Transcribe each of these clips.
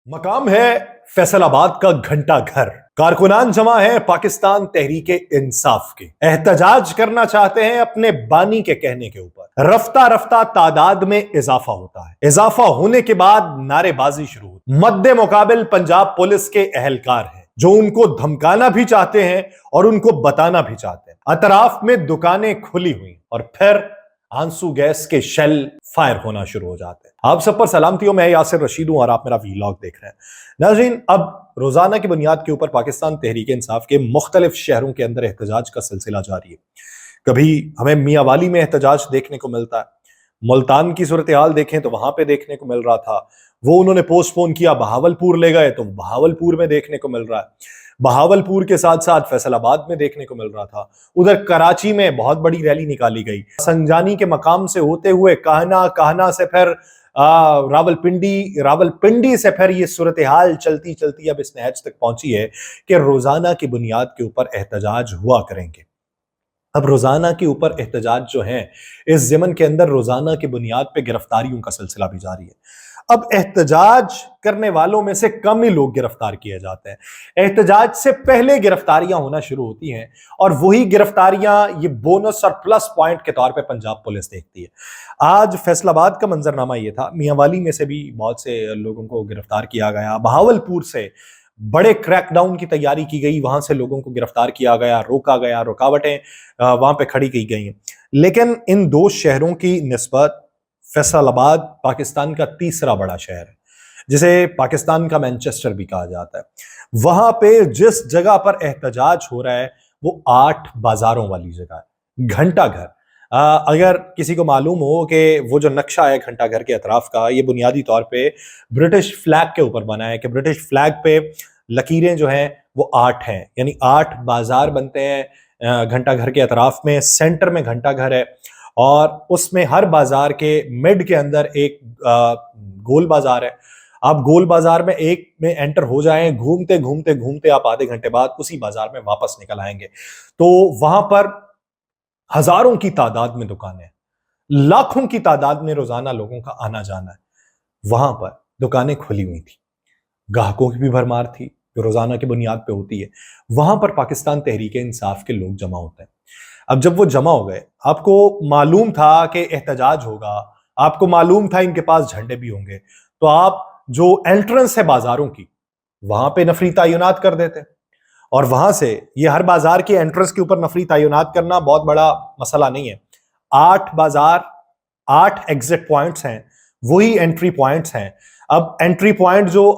मकाम है फैसलाबाद का घंटा घर। कारकुनान जमा है पाकिस्तान तहरीके इंसाफ के। एहतजाज करना चाहते हैं अपने बानी के कहने के ऊपर। रफ्ता रफ्ता तादाद में इजाफा होता है। इजाफा होने के बाद नारेबाजी शुरू होती है। मद्दे मुकाबिल पंजाब पुलिस के अहलकार हैं जो उनको धमकाना भी चाहते हैं और उनको बताना भी चाहते हैं। अतराफ में दुकानें खुली हुई और फिर आंसू गैस के शेल फायर होना शुरू हो जाते हैं। आप सब पर सलामती हो, मैं यासिर रशीद हूं और आप मेरा वीलॉग देख रहे हैं। नाज़रीन, अब रोजाना की बुनियाद के ऊपर पाकिस्तान तहरीक इंसाफ के मुख्तलिफ शहरों के अंदर एहतजाज का सिलसिला जारी है। कभी हमें मियांवाली में एहतजाज देखने को मिलता है, मुल्तान की सूरत हाल देखें तो वहां पे देखने को मिल रहा था, वो उन्होंने पोस्टपोन किया, बहावलपुर ले गए तो बहावलपुर में देखने को मिल रहा है। बहावलपुर के साथ साथ फैसलाबाद में देखने को मिल रहा था। उधर कराची में बहुत बड़ी रैली निकाली गई। संजानी के मकाम से होते हुए काहना से फिर रावलपिंडी से फिर ये सूरत हाल चलती चलती अब इस नहज तक पहुंची है कि रोजाना की बुनियाद के ऊपर एहतजाज हुआ करेंगे। अब रोजाना के ऊपर एहतजाज जो है, इस ज़मन के अंदर रोजाना की बुनियाद पे गिरफ्तारियों का सिलसिला भी जारी है। अब एहतजाज करने वालों में से कम ही लोग गिरफ्तार किए जाते हैं। एहतजाज से पहले गिरफ्तारियां होना शुरू होती हैं और वही गिरफ्तारियां ये बोनस और प्लस पॉइंट के तौर पे पंजाब पुलिस देखती है। आज फैसलाबाद का मंजरनामा ये था। मियांवाली में से भी बहुत से लोगों को गिरफ्तार किया गया। बहावलपुर से बड़े क्रैकडाउन की तैयारी की गई, वहां से लोगों को गिरफ्तार किया गया, रोका गया, रुकावटें वहां पे खड़ी की गई। लेकिन इन दो शहरों की निस्बत फैसलाबाद पाकिस्तान का तीसरा बड़ा शहर है, जिसे पाकिस्तान का मैनचेस्टर भी कहा जाता है। वहां पे जिस जगह पर एहतजाज हो रहा है वो 8 बाजारों वाली जगह है, घंटा घर। अगर किसी को मालूम हो कि वो जो नक्शा है घंटा घर के अतराफ का, ये बुनियादी तौर पे ब्रिटिश फ्लैग के ऊपर बना है कि ब्रिटिश फ्लैग पे लकीरें जो हैं वो 8 हैं, यानी 8 बाजार बनते हैं घंटा घर के अतराफ में। सेंटर में घंटा घर है और उसमें हर बाजार के मिड के अंदर एक गोल बाजार है। आप गोल बाजार में एक में एंटर हो जाएं, घूमते घूमते घूमते आप आधे घंटे बाद उसी बाजार में वापस निकल आएंगे। तो वहां पर हजारों की तादाद में दुकानें, लाखों की तादाद में रोजाना लोगों का आना जाना है। वहां पर दुकानें खुली हुई थी, ग्राहकों की भी भरमार थी जो रोजाना की बुनियाद पे होती है। वहां पर पाकिस्तान तहरीक इंसाफ के लोग जमा होते हैं। अब जब वो जमा हो गए, आपको मालूम था कि एहतजाज होगा, आपको मालूम था इनके पास झंडे भी होंगे, तो आप जो एंट्रेंस है बाजारों की, वहां पे नफरी तैनात कर देते। और वहां से ये हर बाजार की एंट्रेंस के ऊपर नफरी तैनात करना बहुत बड़ा मसला नहीं है। 8 बाजार, 8 एग्जिट पॉइंट्स हैं, वही एंट्री पॉइंट्स हैं। अब एंट्री पॉइंट जो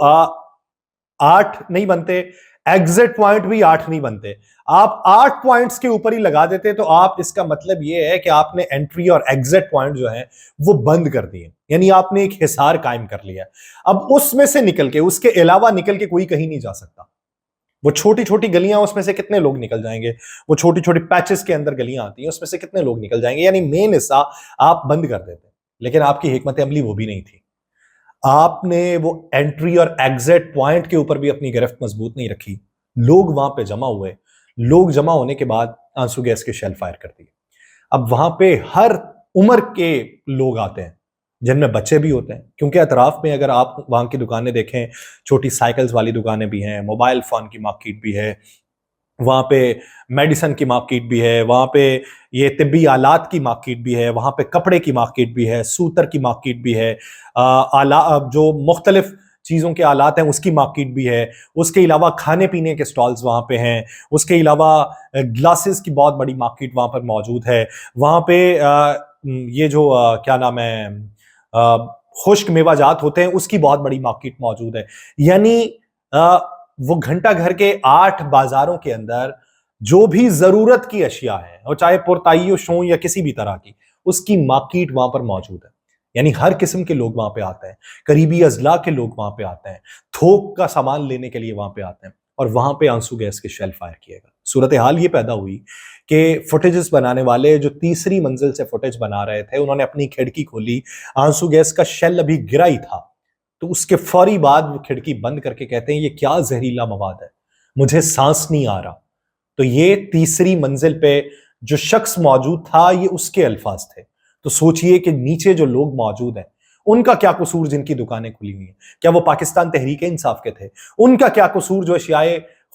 8 नहीं बनते, एग्जिट पॉइंट भी 8 नहीं बनते। आप 8 पॉइंट्स के ऊपर ही लगा देते तो आप, इसका मतलब यह है कि आपने एंट्री और एग्जिट पॉइंट जो है वो बंद कर दिए, यानी आपने एक हिसार कायम कर लिया। अब उसमें से निकल के, उसके अलावा निकल के कोई कहीं नहीं जा सकता। वो छोटी छोटी गलियां, उसमें से कितने लोग निकल जाएंगे? वो छोटी छोटी पैचेस के अंदर गलियां आती हैं, उसमें से कितने लोग निकल जाएंगे? यानी मेन हिस्सा आप बंद कर देते। लेकिन आपकी हिकमत अमली वो भी नहीं थी। आपने वो एंट्री और एग्जिट पॉइंट के ऊपर भी अपनी गिरफ्त मजबूत नहीं रखी। लोग वहां पे जमा हुए, लोग जमा होने के बाद आंसू गैस के शेल फायर कर दिए। अब वहां पे हर उम्र के लोग आते हैं, जिनमें बच्चे भी होते हैं, क्योंकि अतराफ में अगर आप वहां की दुकानें देखें, छोटी साइकिल्स वाली दुकानें भी हैं, मोबाइल फोन की मार्केट भी है, वहां पे मेडिसन की मार्केट भी है, वहां पे ये तिब्बी आलात की मार्केट भी है, वहां पे कपड़े की मार्केट भी है, सूतर की मार्केट भी है, जो मुख्तलिफ चीज़ों के आलात हैं उसकी मार्केट भी है। उसके अलावा खाने पीने के स्टॉल्स वहाँ पे हैं। उसके अलावा ग्लासेस की बहुत बड़ी मार्केट वहाँ पर मौजूद है। वहाँ पे ये जो क्या नाम है, खुश्क मेवाजात होते हैं, उसकी बहुत बड़ी मार्केट मौजूद है। यानी वो घंटा घर के 8 बाजारों के अंदर जो भी जरूरत की अशिया है, और चाहे पुरताइश हो या किसी भी तरह की, उसकी मार्केट वहां पर मौजूद है। यानी हर किस्म के लोग वहां पे आते हैं, करीबी अजला के लोग वहां पे आते हैं, थोक का सामान लेने के लिए वहां पे आते हैं। और वहां पे आंसू गैस के शेल फायर किएगा। सूरत हाल ये पैदा हुई कि फुटेजेस बनाने वाले जो तीसरी मंजिल से फुटेज बना रहे थे, उन्होंने अपनी खिड़की खोली, आंसू गैस का शेल अभी गिरा ही था, तो उसके फौरी बाद वो खिड़की बंद करके कहते हैं ये क्या जहरीला मवाद है, मुझे सांस नहीं आ रहा। तो ये तीसरी मंजिल पे जो शख्स मौजूद था, ये उसके अल्फाज थे। तो सोचिए कि नीचे जो लोग मौजूद हैं ان کا کیا قصور جن کی دکانیں کھلی ہوئی ہیں؟ کیا وہ پاکستان تحریک انصاف کے تھے؟ ان کا کیا قصور جو اشیاء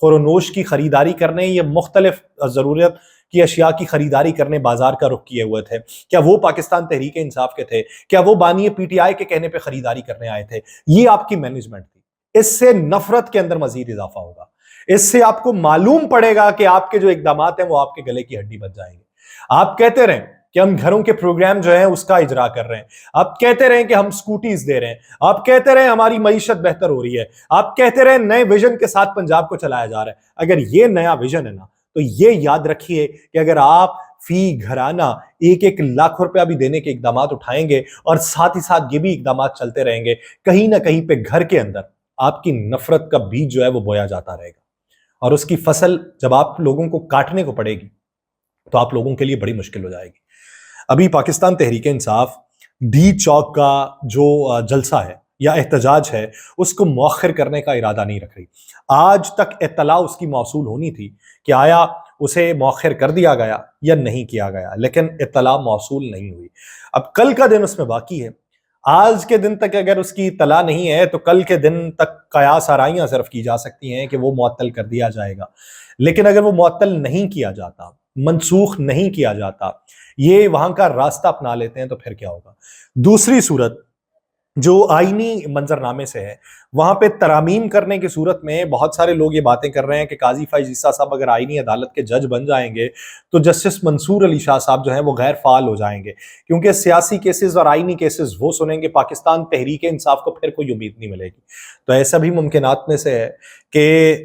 خورونوش کی خریداری کرنے یا مختلف ضرورت کی اشیاء کی خریداری کرنے بازار کا رخ کیے ہوئے تھے؟ کیا وہ پاکستان تحریک انصاف کے تھے؟ کیا وہ بانی پی ٹی آئی کے کہنے پہ خریداری کرنے آئے تھے؟ یہ آپ کی مینجمنٹ تھی۔ اس سے نفرت کے اندر مزید اضافہ ہوگا، اس سے آپ کو معلوم پڑے گا کہ آپ کے جو اقدامات ہیں وہ آپ کے گلے کی ہڈی بن جائیں گے۔ آپ کہتے رہیں کہ ہم گھروں کے پروگرام جو ہیں اس کا اجرا کر رہے ہیں، آپ کہتے رہیں کہ ہم سکوٹیز دے رہے ہیں، آپ کہتے رہیں ہماری معیشت بہتر ہو رہی ہے، آپ کہتے رہیں نئے ویژن کے ساتھ پنجاب کو چلایا جا رہا ہے۔ اگر یہ نیا ویژن ہے نا تو یہ یاد رکھیے کہ اگر آپ فی گھرانہ 1-1 لاکھ روپیہ بھی دینے کے اقدامات اٹھائیں گے اور ساتھ ہی ساتھ یہ بھی اقدامات چلتے رہیں گے، کہیں نہ کہیں پہ گھر کے اندر آپ کی نفرت کا بیج جو ہے وہ بویا جاتا رہے گا، اور اس کی فصل جب آپ لوگوں کو کاٹنے کو پڑے گی تو آپ لوگوں کے لیے بڑی مشکل ہو جائے گی۔ ابھی پاکستان تحریک انصاف ڈی چوک کا جو جلسہ ہے یا احتجاج ہے اس کو مؤخر کرنے کا ارادہ نہیں رکھ رہی۔ آج تک اطلاع اس کی موصول ہونی تھی کہ آیا اسے مؤخر کر دیا گیا یا نہیں کیا گیا، لیکن اطلاع موصول نہیں ہوئی۔ اب کل کا دن اس میں باقی ہے، آج کے دن تک اگر اس کی اطلاع نہیں ہے تو کل کے دن تک قیاس آرائیاں صرف کی جا سکتی ہیں کہ وہ معطل کر دیا جائے گا، لیکن اگر وہ معطل نہیں کیا جاتا، منسوخ نہیں کیا جاتا، یہ وہاں کا راستہ اپنا لیتے ہیں تو پھر کیا ہوگا؟ دوسری صورت جو آئینی منظر نامے سے ہے، وہاں پہ ترامیم کرنے کی صورت میں بہت سارے لوگ یہ باتیں کر رہے ہیں کہ قاضی فائز عیسیٰ صاحب اگر آئینی عدالت کے جج بن جائیں گے تو جسٹس منصور علی شاہ صاحب جو ہیں وہ غیر فعال ہو جائیں گے، کیونکہ سیاسی کیسز اور آئینی کیسز وہ سنیں گے، پاکستان تحریک انصاف کو پھر کوئی امید نہیں ملے گی۔ تو ایسا بھی ممکنات میں سے ہے کہ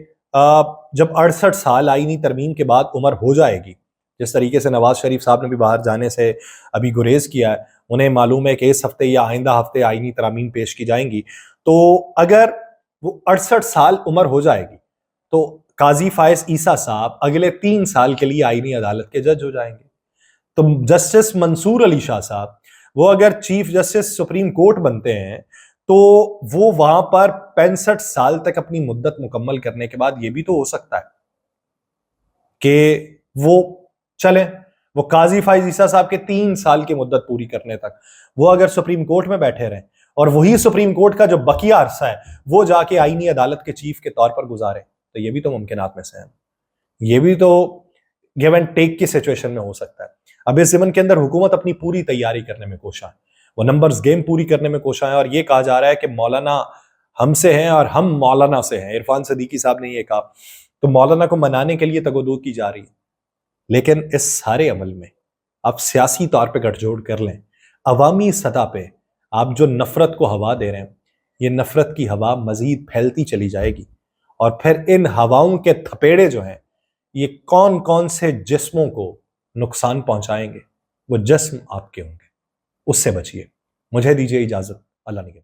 جب 68 سال آئینی ترمیم کے بعد عمر ہو جائے گی، جس طریقے سے نواز شریف صاحب نے بھی باہر جانے سے ابھی گریز کیا ہے، انہیں معلوم ہے کہ اس ہفتے یا آئندہ ہفتے آئینی ترامیم پیش کی جائیں گی، تو اگر وہ 68 سال عمر ہو جائے گی تو قاضی فائز عیسیٰ صاحب اگلے 3 سال کے لیے آئینی عدالت کے جج ہو جائیں گے۔ تو جسٹس منصور علی شاہ صاحب وہ اگر چیف جسٹس سپریم کورٹ بنتے ہیں تو وہ وہاں پر 65 سال تک اپنی مدت مکمل کرنے کے بعد یہ بھی تو ہو سکتا ہے کہ وہ چلیں، وہ قاضی فائز عیسیٰ صاحب کے 3 سال کی مدت پوری کرنے تک وہ اگر سپریم کورٹ میں بیٹھے رہیں اور وہی سپریم کورٹ کا جو بقیہ عرصہ ہے وہ جا کے آئینی عدالت کے چیف کے طور پر گزارے، تو یہ بھی تو ممکنات میں سے ہیں، یہ بھی تو گیو اینڈ ٹیک کی سچویشن میں ہو سکتا ہے۔ اب اس زمن کے اندر حکومت اپنی پوری تیاری کرنے میں کوشاں ہے، وہ نمبرز گیم پوری کرنے میں کوشاں ہے، اور یہ کہا جا رہا ہے کہ مولانا ہم سے ہیں اور ہم مولانا سے ہیں، عرفان صدیقی صاحب نے یہ کہا، تو مولانا کو منانے کے لیے تگودو کی جا رہی ہے۔ لیکن اس سارے عمل میں آپ سیاسی طور پہ گٹھ جوڑ کر لیں، عوامی سطح پہ آپ جو نفرت کو ہوا دے رہے ہیں، یہ نفرت کی ہوا مزید پھیلتی چلی جائے گی، اور پھر ان ہواؤں کے تھپیڑے جو ہیں یہ کون کون سے جسموں کو نقصان پہنچائیں گے، وہ جسم آپ کے ہوں گے، اس سے بچیے۔ مجھے دیجیے اجازت، اللہ نگہبان۔